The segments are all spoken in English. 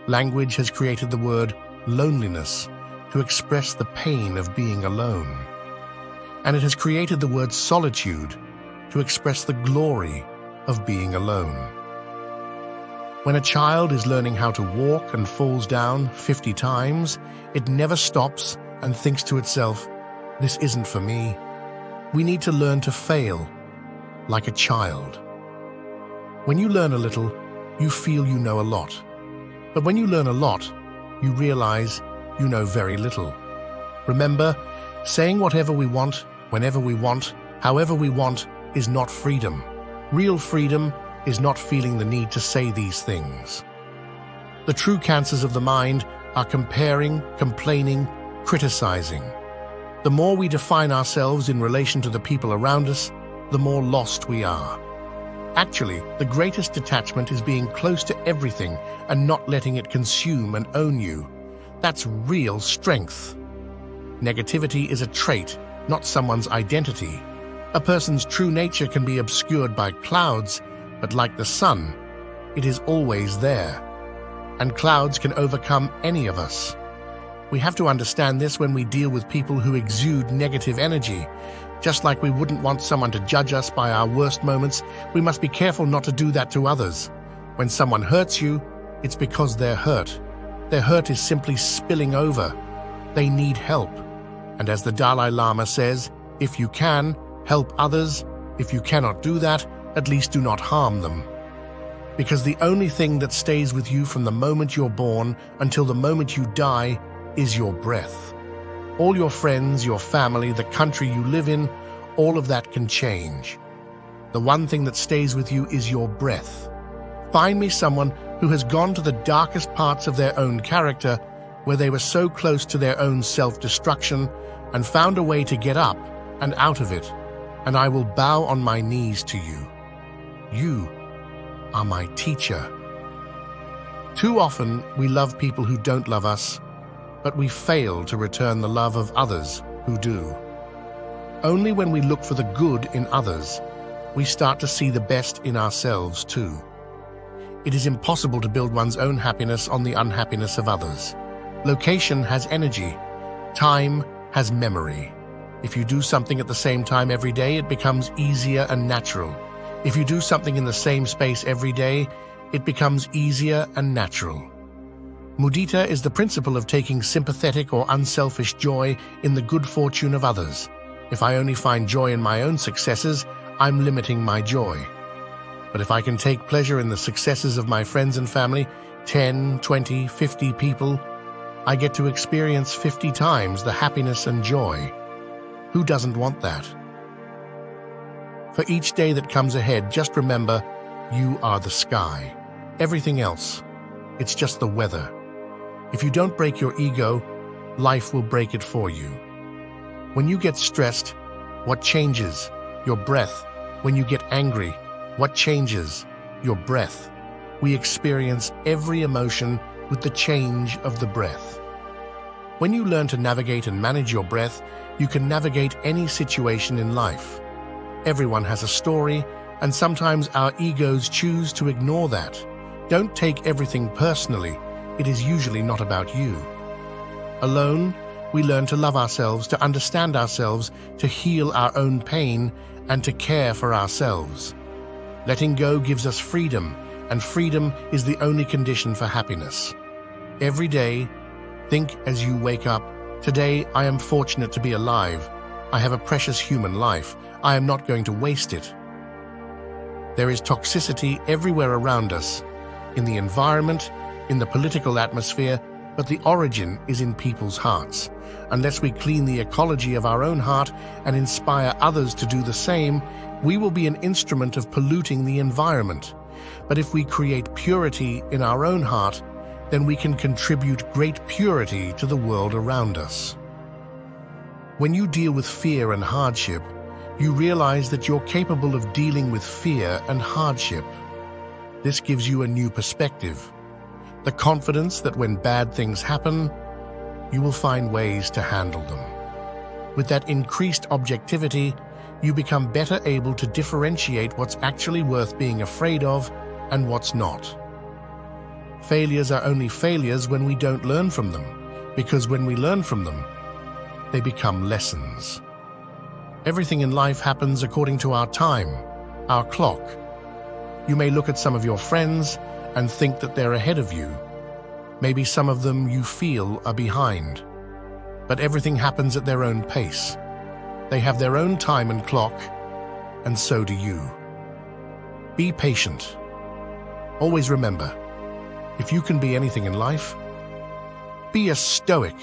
Language has created the word loneliness to express the pain of being alone. And it has created the word solitude to express the glory of being alone. When a child is learning how to walk and falls down 50 times, it never stops and thinks to itself, "This isn't for me." We need to learn to fail like a child. When you learn a little, you feel you know a lot. But when you learn a lot, you realize you know very little. Remember, saying whatever we want, whenever we want, however we want, is not freedom. Real freedom is not feeling the need to say these things. The true cancers of the mind are comparing, complaining, criticizing. The more we define ourselves in relation to the people around us, the more lost we are. Actually, the greatest detachment is being close to everything and not letting it consume and own you. That's real strength. Negativity is a trait, not someone's identity. A person's true nature can be obscured by clouds, but like the sun, it is always there. And clouds can overcome any of us. We have to understand this when we deal with people who exude negative energy. Just like we wouldn't want someone to judge us by our worst moments, we must be careful not to do that to others. When someone hurts you, it's because they're hurt. Their hurt is simply spilling over. They need help. And as the Dalai Lama says, if you can, help others. If you cannot do that, at least do not harm them. Because the only thing that stays with you from the moment you're born until the moment you die is your breath. All your friends, your family, the country you live in, all of that can change. The one thing that stays with you is your breath. Find me someone who has gone to the darkest parts of their own character, where they were so close to their own self-destruction, and found a way to get up and out of it, and I will bow on my knees to you. You are my teacher. Too often, we love people who don't love us, but we fail to return the love of others who do. Only when we look for the good in others, we start to see the best in ourselves too. It is impossible to build one's own happiness on the unhappiness of others. Location has energy. Time has memory. If you do something at the same time every day, it becomes easier and natural. If you do something in the same space every day, it becomes easier and natural. Mudita is the principle of taking sympathetic or unselfish joy in the good fortune of others. If I only find joy in my own successes, I'm limiting my joy. But if I can take pleasure in the successes of my friends and family, 10, 20, 50 people, I get to experience 50 times the happiness and joy. Who doesn't want that? For each day that comes ahead, just remember, you are the sky. Everything else, it's just the weather. If you don't break your ego, life will break it for you. When you get stressed, what changes? Your breath. When you get angry, what changes? Your breath. We experience every emotion with the change of the breath. When you learn to navigate and manage your breath, you can navigate any situation in life. Everyone has a story, and sometimes our egos choose to ignore that. Don't take everything personally. It is usually not about you. Alone, we learn to love ourselves, to understand ourselves, to heal our own pain, and to care for ourselves. Letting go gives us freedom, and freedom is the only condition for happiness. Every day, think as you wake up, today I am fortunate to be alive. I have a precious human life. I am not going to waste it. There is toxicity everywhere around us, in the environment, in the political atmosphere, but the origin is in people's hearts. Unless we clean the ecology of our own heart and inspire others to do the same, we will be an instrument of polluting the environment. But if we create purity in our own heart, then we can contribute great purity to the world around us. When you deal with fear and hardship, you realize that you're capable of dealing with fear and hardship. This gives you a new perspective. The confidence that when bad things happen, you will find ways to handle them. With that increased objectivity, you become better able to differentiate what's actually worth being afraid of and what's not. Failures are only failures when we don't learn from them, because when we learn from them, they become lessons. Everything in life happens according to our time, our clock. You may look at some of your friends and think that they're ahead of you. Maybe some of them you feel are behind. But everything happens at their own pace. They have their own time and clock, and so do you. Be patient. Always remember, if you can be anything in life, be a Stoic.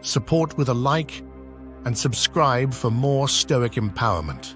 Support with a like and subscribe for more Stoic empowerment.